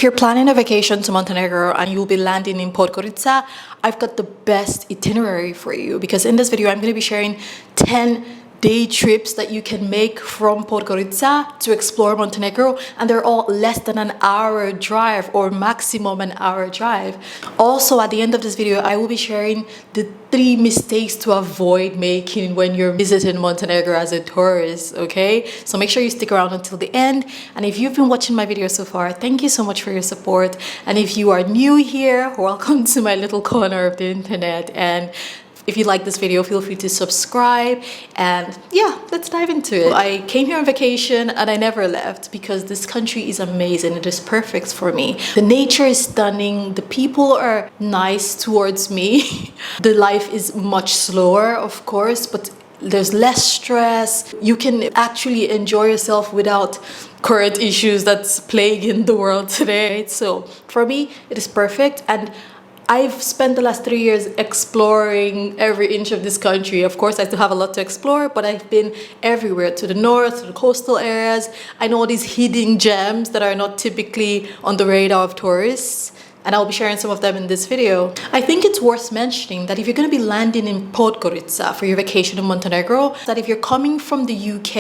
If you're planning a vacation to Montenegro and you'll be landing in Podgorica, I've got the best itinerary for you, because in this video I'm going to be sharing 10 day trips that you can make from Podgorica to explore Montenegro, and they're all less than an hour drive or maximum an hour drive. Also, at the end of this video I will be sharing the 3 mistakes to avoid making when you're visiting Montenegro as a tourist, okay? So make sure you stick around until the end. And if you've been watching my video so far, thank you so much for your support. And if you are new here, welcome to my little corner of the internet. And if you like this video, feel free to subscribe, and yeah, let's dive into it. I came here on vacation and I never left because this country is amazing. It is perfect for me. The nature is stunning. The people are nice towards me. The life is much slower, of course, but there's less stress. You can actually enjoy yourself without current issues that's plaguing the world today. So for me, it is perfect. And I've spent the last 3 years exploring every inch of this country. Of course, I still have a lot to explore, but I've been everywhere, to the north, to the coastal areas. I know these hidden gems that are not typically on the radar of tourists, and I'll be sharing some of them in this video. I think it's worth mentioning that if you're going to be landing in Podgorica for your vacation in Montenegro, that if you're coming from the UK,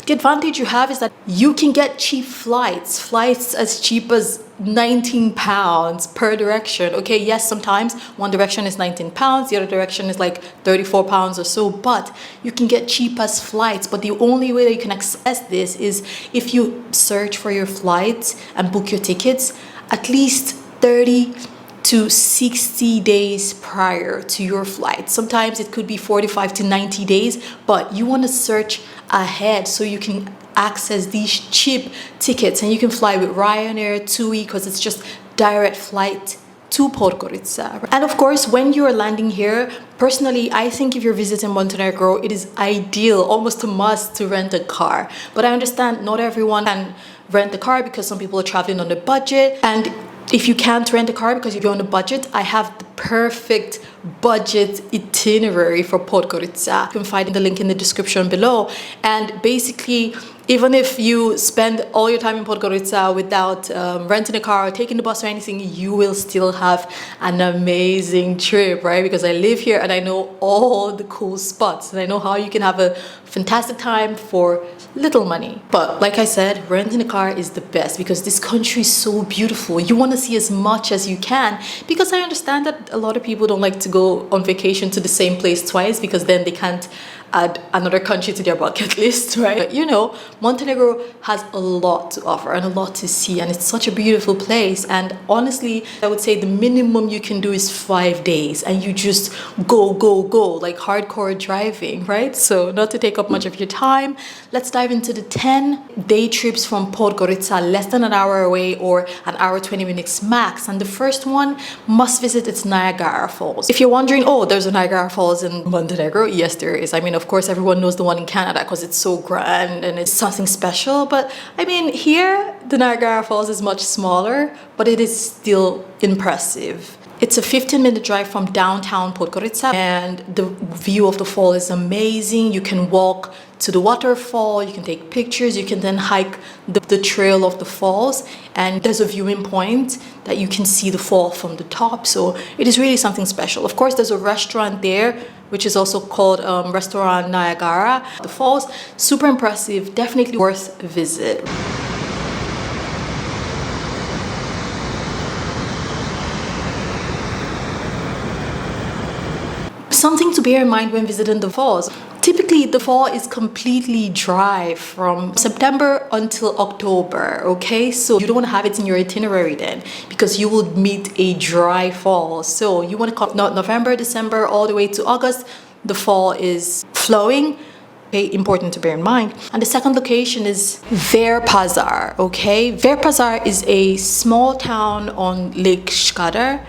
the advantage you have is that you can get cheap flights as cheap as £19 per direction. Okay, yes, sometimes one direction is £19, the other direction is like £34 or so, but you can get cheap as flights. But the only way that you can access this is if you search for your flights and book your tickets at least 30 to 60 days prior to your flight. Sometimes it could be 45 to 90 days, but you want to search ahead so you can access these cheap tickets, and you can fly with Ryanair, TUI, because it's just direct flight to Podgorica. And of course, when you're landing here, personally, I think if you're visiting Montenegro, it is ideal, almost a must, to rent a car. But I understand not everyone can rent a car because some people are traveling on a budget. And if you can't rent a car because you're on a budget, I have the perfect budget itinerary for Podgorica. You can find the link in the description below. And basically, even if you spend all your time in Podgorica without renting a car or taking the bus or anything, you will still have an amazing trip, right? Because I live here and I know all the cool spots, and I know how you can have a fantastic time for little money. But like I said, renting a car is the best because this country is so beautiful. You want to see as much as you can, because I understand that a lot of people don't like to go on vacation to the same place twice because then they can't add another country to their bucket list, right? But you know, Montenegro has a lot to offer and a lot to see, and it's such a beautiful place. And honestly, I would say the minimum you can do is 5 days, and you just go, like hardcore driving, right? So not to take up much of your time, let's dive into the 10 day trips from Podgorica, less than an hour away or an hour 20 minutes max. And the first one, must visit, it's Niagara Falls. If you're wondering, oh, there's a Niagara Falls in Montenegro, yes there is. I mean, of course everyone knows the one in Canada because it's so grand and it's something special, but I mean, here the Niagara Falls is much smaller, but it is still impressive. It's a 15-minute drive from downtown Podgorica, and the view of the fall is amazing. You can walk to the waterfall, you can take pictures, you can then hike the trail of the falls, and there's a viewing point that you can see the fall from the top. So it is really something special. Of course, there's a restaurant there which is also called Restaurant Niagara. The falls, super impressive, definitely worth a visit. Something to bear in mind when visiting the falls. Typically, the fall is completely dry from September until October, okay? So you don't want to have it in your itinerary then, because you will meet a dry fall. So you want to come November, December, all the way to August. The fall is flowing. Okay, important to bear in mind. And the second location is Virpazar, okay? Virpazar is a small town on Lake Skadar,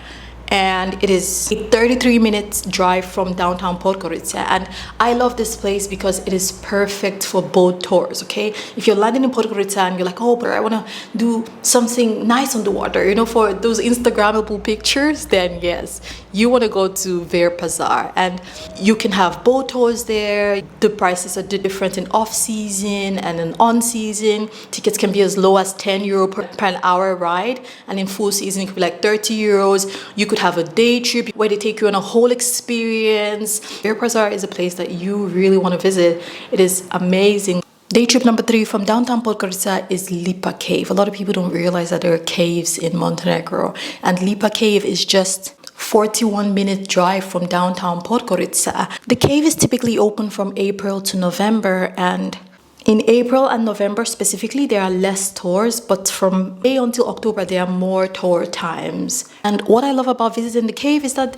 and it is a 33 minutes drive from downtown Podgorica. And I love this place because it is perfect for boat tours. Okay, if you're landing in Podgorica and you're like, oh, but I want to do something nice on the water, you know, for those Instagrammable pictures, then yes, you want to go to Virpazar, and you can have boat tours there. The prices are different in off season and in on season. Tickets can be as low as €10 per an hour ride, and in full season it could be like €30. You could have a day trip where they take you on a whole experience. Virpazar is a place that you really want to visit. It is amazing. Day trip number 3 from downtown Podgorica is Lipa Cave. A lot of people don't realize that there are caves in Montenegro, and Lipa Cave is just 41-minute drive from downtown Podgorica. The cave is typically open from April to November, and in April and November specifically, there are less tours, but from May until October, there are more tour times. And what I love about visiting the cave is that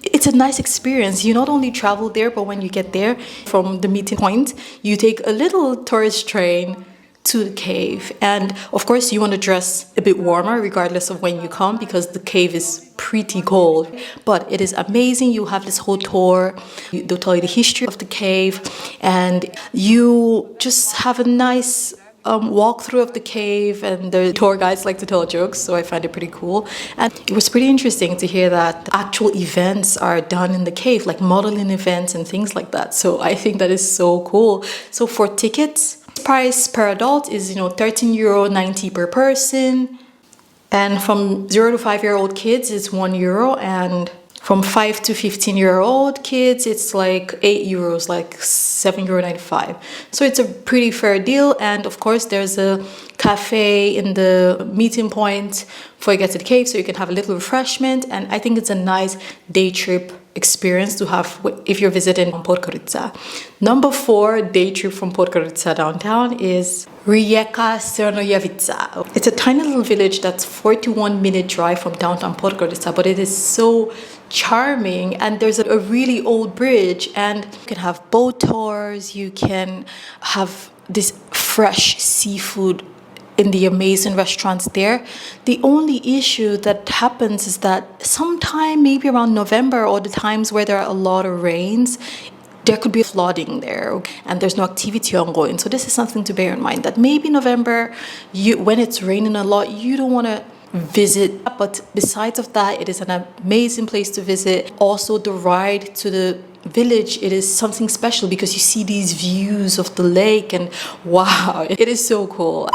it's a nice experience. You not only travel there, but when you get there from the meeting point, you take a little tourist train to the cave. And of course, you want to dress a bit warmer regardless of when you come, because the cave is pretty cold. But it is amazing. You have this whole tour. They'll tell you the history of the cave, and you just have a nice walkthrough of the cave, and the tour guides like to tell jokes, so I find it pretty cool. And it was pretty interesting to hear that actual events are done in the cave, like modeling events and things like that. So I think that is so cool. So for tickets, price per adult is, €13.90 per person, and from 0 to 5-year-old kids it's €1, and from 5 to 15-year-old kids it's like €8, like €7.95. So it's a pretty fair deal. And of course there's a cafe in the meeting point before you get to the cave, so you can have a little refreshment. And I think it's a nice day trip experience to have if you're visiting Podgorica. Number 4 day trip from Podgorica downtown is Rijeka Crnojevica. It's a tiny little village that's 41-minute drive from downtown Podgorica, but it is so charming, and there's a really old bridge, and you can have boat tours, you can have this fresh seafood in the amazing restaurants there. The only issue that happens is that sometime maybe around November, or the times where there are a lot of rains, there could be flooding there, and there's no activity ongoing. So this is something to bear in mind, that maybe November, when it's raining a lot, you don't want to visit. But besides of that, it is an amazing place to visit. Also, the ride to the village, it is something special because you see these views of the lake, and wow, it is so cool.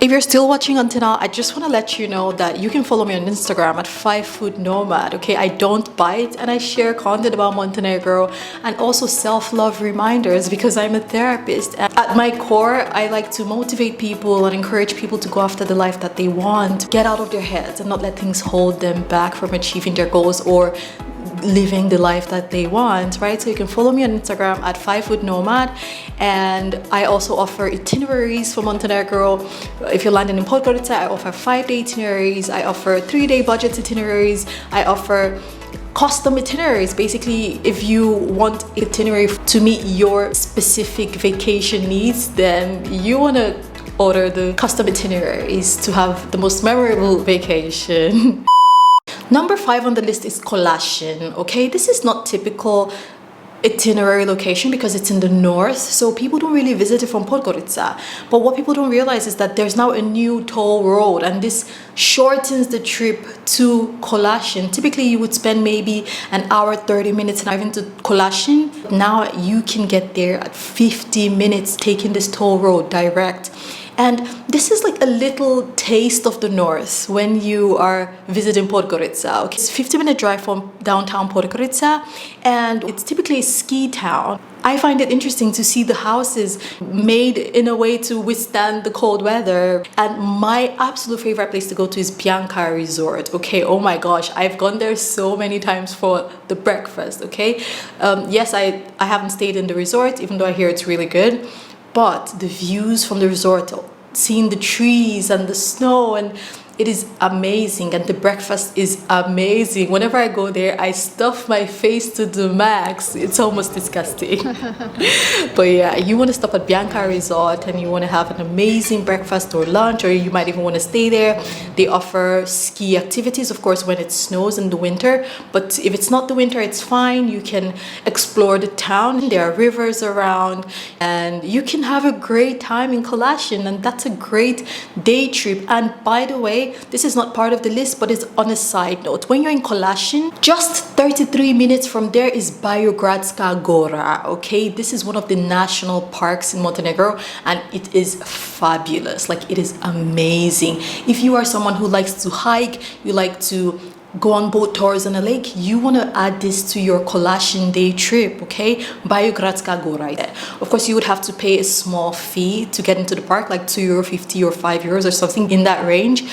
If you're still watching until now, I just want to let you know that you can follow me on Instagram at 5foodnomad. Okay, I don't bite, and I share content about Montenegro and also self-love reminders, because I'm a therapist. And at my core, I like to motivate people and encourage people to go after the life that they want, get out of their heads and not let things hold them back from achieving their goals or living the life that they want, right? So you can follow me on Instagram at 5foodnomad, and I also offer itineraries for Montenegro. If you're landing in Podgorica, I offer 5-day itineraries, I offer 3-day budget itineraries, I offer custom itineraries. Basically, if you want itinerary to meet your specific vacation needs, then you want to order the custom itineraries to have the most memorable vacation. Number 5 on the list is Kolašin. Okay, this is not typical itinerary location because it's in the north, so people don't really visit it from Podgorica. But what people don't realize is that there's now a new toll road, and this shortens the trip to Kolašin. Typically you would spend maybe an hour 30 minutes driving to Kolašin. Now you can get there at 50 minutes taking this toll road direct. And this is like a little taste of the north when you are visiting Podgorica. Okay, it's a 50-minute drive from downtown Podgorica, and it's typically a ski town. I find it interesting to see the houses made in a way to withstand the cold weather. And my absolute favorite place to go to is Bianca Resort. Okay, oh my gosh, I've gone there so many times for the breakfast. Okay, yes, I haven't stayed in the resort, even though I hear it's really good. But the views from the resort, seeing the trees and the snow, and It is amazing, and the breakfast is amazing. Whenever I go there, I stuff my face to the max. It's almost disgusting. But yeah, you want to stop at Bianca Resort and you want to have an amazing breakfast or lunch, or you might even want to stay there. They offer ski activities, of course, when it snows in the winter. But if it's not the winter, it's fine. You can explore the town. There are rivers around, and you can have a great time in Kolašin, and that's a great day trip. And by the way, this is not part of the list, but it's on a side note. When you're in Kolašin, just 33 minutes from there is Podgorica Gora, okay? This is one of the national parks in Montenegro, and it is fabulous. Like, it is amazing. If you are someone who likes to hike, you like to go on boat tours on a lake, you want to add this to your Kolašin day trip, okay? Podgorica Gora. Of course, you would have to pay a small fee to get into the park, like €2.50 or €5 or something in that range.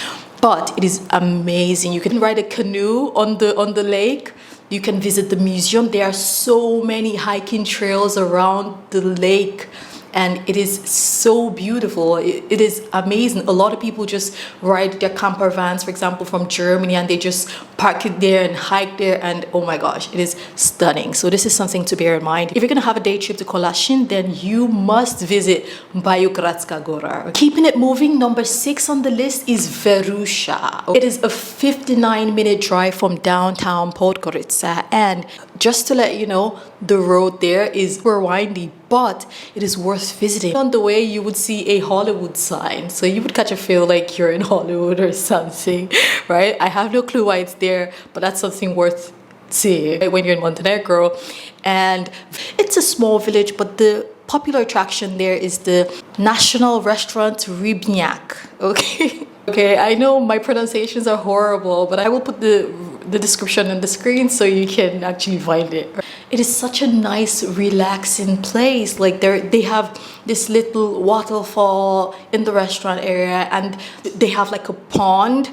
But it is amazing. You can ride a canoe on the lake. You can visit the museum. There are so many hiking trails around the lake, and it is so beautiful. It is amazing. A lot of people just ride their camper vans, for example, from Germany, and they just park it there and hike there, and oh my gosh, it is stunning. So this is something to bear in mind. If you're gonna have a day trip to Kolašin, then you must visit Podgorica Gora. Keeping it moving, number 6 on the list is Veruša. It is a 59-minute drive from downtown Podgorica, and just to let you know, the road there is super windy, but it is worth visiting. On the way, you would see a Hollywood sign, so you would catch a feel like you're in Hollywood or something, right? I have no clue why it's there, but that's something worth seeing when you're in Montenegro. And it's a small village, but the popular attraction there is the national restaurant Ribnjak, okay? Okay, I know my pronunciations are horrible, but I will put the description on the screen so you can actually find it. It is such a nice, relaxing place. Like, they have this little waterfall in the restaurant area, and they have like a pond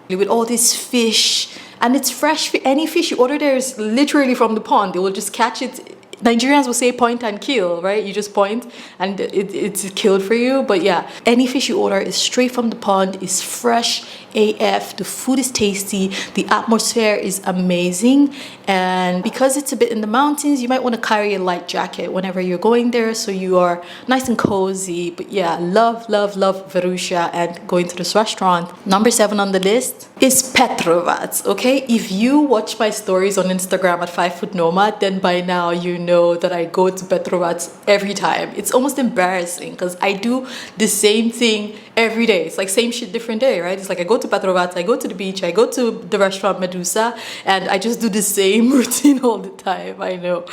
with all these fish, and it's fresh. Any fish you order there is literally from the pond. They will just catch it. Nigerians will say point and kill, right? You just point and it's killed for you. But yeah, any fish you order is straight from the pond, is fresh AF. The food is tasty. The atmosphere is amazing. And because it's a bit in the mountains, you might want to carry a light jacket whenever you're going there, so you are nice and cozy. But yeah, love Veruša and going to this restaurant. Number 7 on the list is Petrovac, okay? If you watch my stories on Instagram at 5 Foot Nomad, then by now you know that I go to Petrovac every time. It's almost embarrassing because I do the same thing every day. It's like same shit, different day, right? It's like I go to Petrovac, I go to the beach, I go to the restaurant Medusa, and I just do the same routine all the time. I know.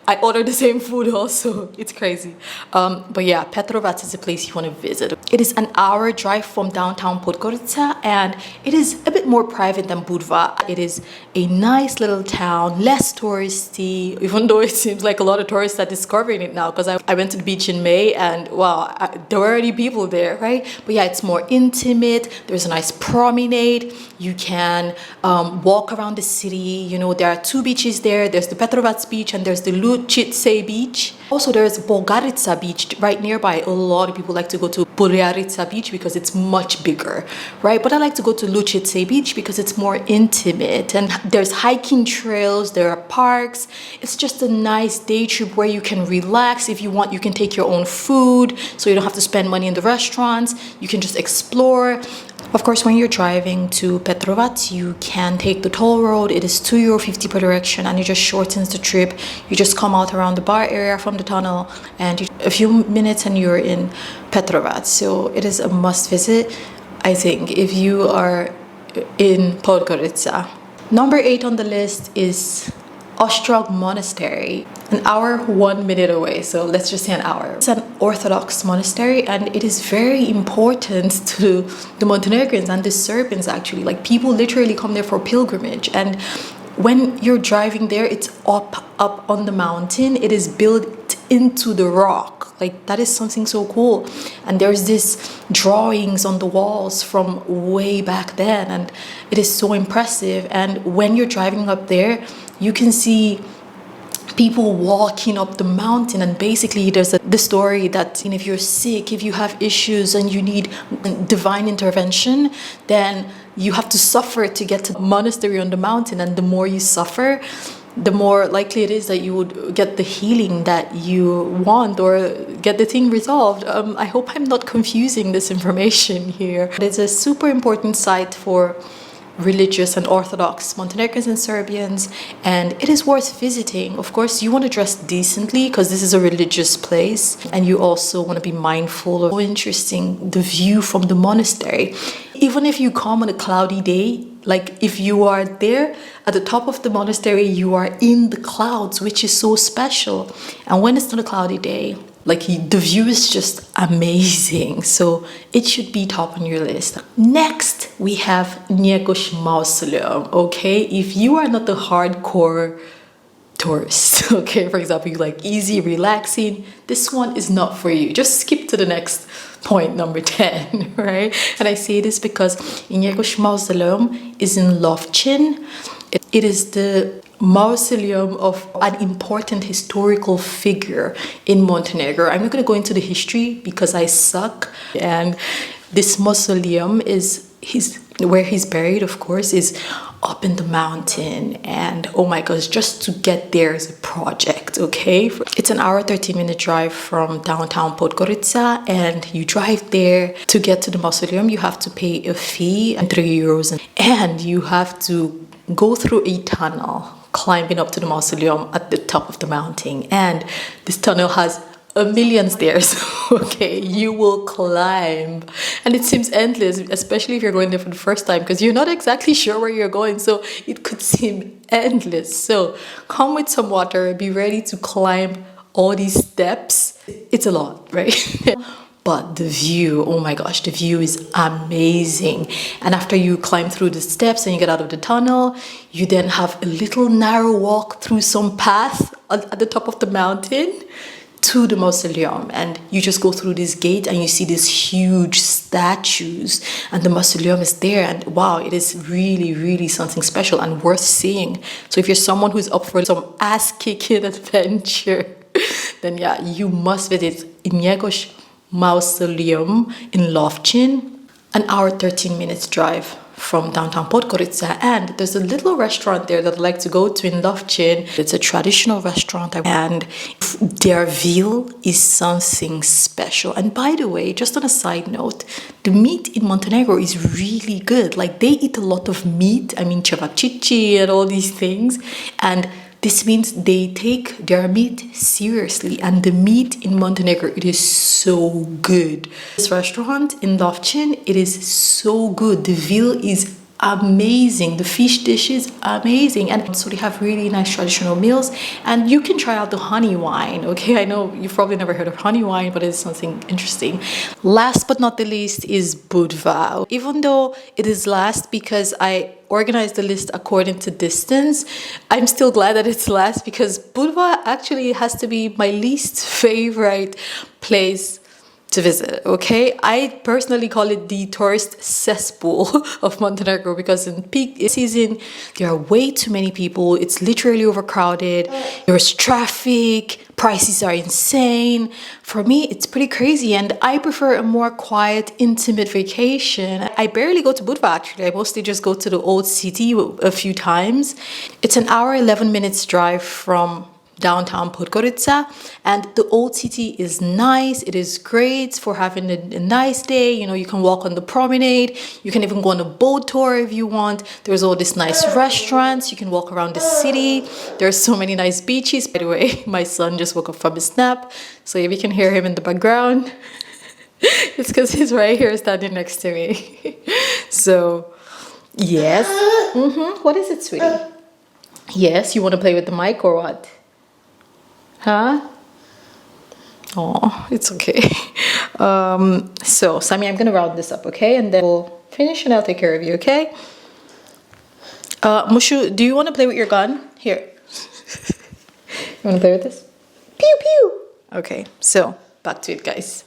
I order the same food also. It's crazy. But yeah, Petrovac is a place you want to visit. It is an hour drive from downtown Podgorica, and it is a bit more private than Budva. It is a nice little town, less touristy, even though it seems like a lot of tourists are discovering it now, because I went to the beach in May, and wow, there were already people there, right? But yeah, it's more intimate. There's a nice promenade. You can walk around the city. You know, there are 2 beaches there. There's the Petrovac beach and there's the Lovćen beach. Also, there's Podgorica beach right nearby. A lot of people like to go to Podgorica beach because it's much bigger, right? But I like to go to Lovćen beach because it's more intimate, and there's hiking trails, there are parks. It's just a nice day trip where you can relax. If you want, you can take your own food, so you don't have to spend money in the restaurants. You can just explore. Of course, when you're driving to Petrovac, you can take the toll road. It is €2.50 per direction, and it just shortens the trip. You just come out around the bar area from the tunnel, and a few minutes and you're in Petrovac. So it is a must visit, I think, if you are in Podgorica. Number 8 on the list is Ostrog Monastery, an hour 1 minute away, so let's just say an hour. It's an Orthodox monastery, and it is very important to the Montenegrins and the Serbians, actually. Like, people literally come there for pilgrimage, and when you're driving there, it's up on the mountain. It is built into the rock. Like, that is something so cool. And there's this drawings on the walls from way back then, and it is so impressive. And when you're driving up there, you can see people walking up the mountain, and basically there's the story that if you're sick, if you have issues and you need divine intervention, then you have to suffer to get to the monastery on the mountain, and the more you suffer, the more likely it is that you would get the healing that you want or get the thing resolved. I hope I'm not confusing this information here. It's a super important site for religious and Orthodox Montenegrins and Serbians, and it is worth visiting. Of course, you want to dress decently because this is a religious place, and you also want to be mindful of how interesting the view from the monastery. Even if you come on a cloudy day, like if you are there at the top of the monastery, you are in the clouds, which is so special. And when it's not a cloudy day, like the view is just amazing, so it should be top on your list. Next, we have Njegoš Mausoleum. Okay, if you are not the hardcore tourist, okay, for example, you like easy, relaxing, this one is not for you. Just skip to the next point, number 10, right? And I say this because Njegoš Mausoleum is in Lovćen. It is the mausoleum of an important historical figure in Montenegro. I'm not going to go into the history because I suck. And this mausoleum is where he's buried, of course, is up in the mountain. And oh my gosh, just to get there is a project, okay? It's an hour, 13-minute drive from downtown Podgorica, and you drive there. To get to the mausoleum, you have to pay a fee, and €3, and you have to go through a tunnel climbing up to the mausoleum at the top of the mountain. And this tunnel has a million stairs. Okay, you will climb, and it seems endless, especially if you're going there for the first time, because you're not exactly sure where you're going, so it could seem endless. So come with some water, be ready to climb all these steps. It's a lot, right? But the view, oh my gosh, the view is amazing. And after you climb through the steps and you get out of the tunnel, you then have a little narrow walk through some path at the top of the mountain to the mausoleum. And you just go through this gate and you see these huge statues, and the mausoleum is there. And wow, it is really, really something special and worth seeing. So if you're someone who's up for some ass-kicking adventure, then yeah, you must visit Njegoš Mausoleum in Lovćen, an hour 13 minutes drive from downtown Podgorica. And there's a little restaurant there that I like to go to in Lovćen. It's a traditional restaurant, and their veal is something special. And by the way, just on a side note, the meat in Montenegro is really good. Like, they eat a lot of meat. I mean, cevačići and all these things, and this means they take their meat seriously, and the meat in Montenegro, it is so good. This restaurant in Lovćen, it is so good. The veal is amazing. The fish dish is amazing. And so they have really nice traditional meals, and you can try out the honey wine. Okay, I know you've probably never heard of honey wine, but it's something interesting. Last but not the least is Budva. Even though it is last because I organized the list according to distance, I'm still glad that it's last, because Budva actually has to be my least favorite place to visit, okay? I personally call it the tourist cesspool of Montenegro, because in peak season, there are way too many people. It's literally overcrowded. There's traffic. Prices are insane. For me, it's pretty crazy, and I prefer a more quiet, intimate vacation. I barely go to Budva, actually. I mostly just go to the old city a few times. It's an hour, 11 minutes drive from downtown Podgorica, and the old city is nice. It is great for having a nice day. You know, you can walk on the promenade. You can even go on a boat tour if you want. There's all these nice restaurants. You can walk around the city. There's so many nice beaches. By the way, my son just woke up from his nap, so if you can hear him in the background, it's because he's right here standing next to me. So yes. What is it, sweetie? Yes, you want to play with the mic or what? Huh? Oh, it's okay. So, Sami, I'm going to round this up, okay? And then we'll finish and I'll take care of you, okay? Mushu, do you want to play with your gun? Here. You want to play with this? Pew, pew. Okay, so back to it, guys.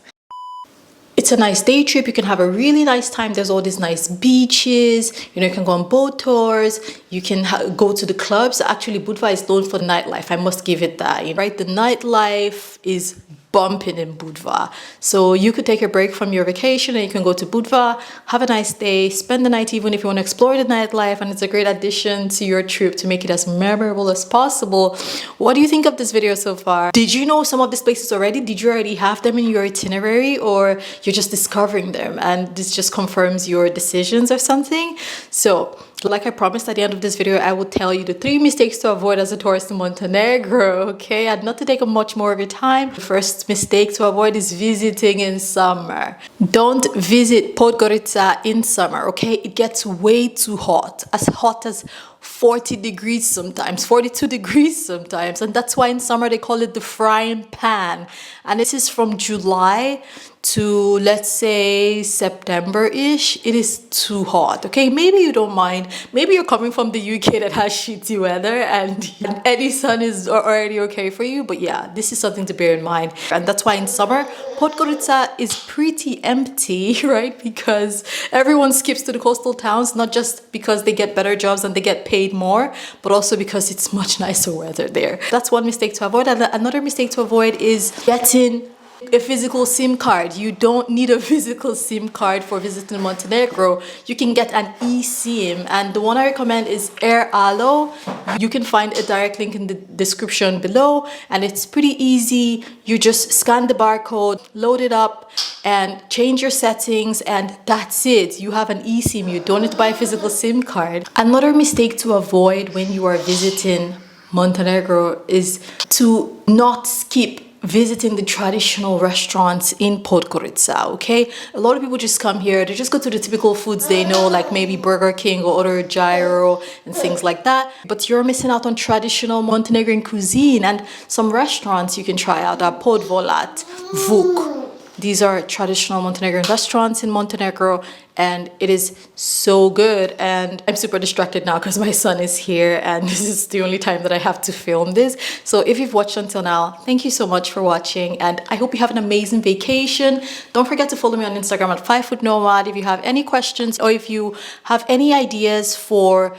It's It's a nice day trip. You can have a really nice time. There's all these nice beaches. You can go on boat tours. You can go to the clubs. Actually, Budva is known for the nightlife. I must give it that, right? The nightlife is bumping in Budva. So you could take a break from your vacation and you can go to Budva, have a nice day, spend the night even if you want to explore the nightlife, and it's a great addition to your trip to make it as memorable as possible. What do you think of this video so far? Did you know some of these places already? Did you already have them in your itinerary, or you're just discovering them and this just confirms your decisions or something? So like I promised, at the end of this video, I will tell you the 3 mistakes to avoid as a tourist in Montenegro, okay? And not to take up much more of your time, the first mistake to avoid is visiting in summer. Don't visit Podgorica in summer, okay? It gets way too hot as 40 degrees sometimes, 42 degrees sometimes. And that's why in summer they call it the frying pan. And this is from July to, let's say, September-ish. It is too hot, okay? Maybe you don't mind. Maybe you're coming from the UK that has shitty weather and any sun is already okay for you. But yeah, this is something to bear in mind. And that's why in summer, Podgorica is pretty empty, right? Because everyone skips to the coastal towns, not just because they get better jobs and they get paid more, but also because it's much nicer weather there. That's one mistake to avoid. And another mistake to avoid is getting a physical SIM card. You don't need a physical SIM card for visiting Montenegro. You can get an eSIM, and the one I recommend is Air Alo. You can find a direct link in the description below, and it's pretty easy. You just scan the barcode, load it up, and change your settings, and that's it. You have an eSIM. You don't need to buy a physical SIM card. Another mistake to avoid when you are visiting Montenegro is to not skip visiting the traditional restaurants in Podgorica, okay? A lot of people just come here, they just go to the typical foods they know, like maybe Burger King or other gyro and things like that. But you're missing out on traditional Montenegrin cuisine, and some restaurants you can try out are Podvolat, Vuk. These are traditional Montenegrin restaurants in Montenegro, and it is so good. And I'm super distracted now because my son is here and this is the only time that I have to film this. So if you've watched until now, thank you so much for watching, and I hope you have an amazing vacation. Don't forget to follow me on Instagram at 5footnomad if you have any questions, or if you have any ideas for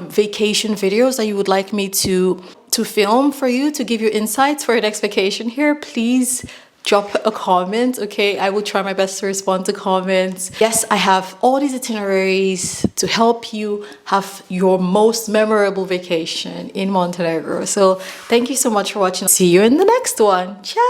vacation videos that you would like me to film for you, to give you insights for your next vacation here. Please drop a comment, okay? I will try my best to respond to comments. Yes, I have all these itineraries to help you have your most memorable vacation in Montenegro. So thank you so much for watching. See you in the next one. Ciao!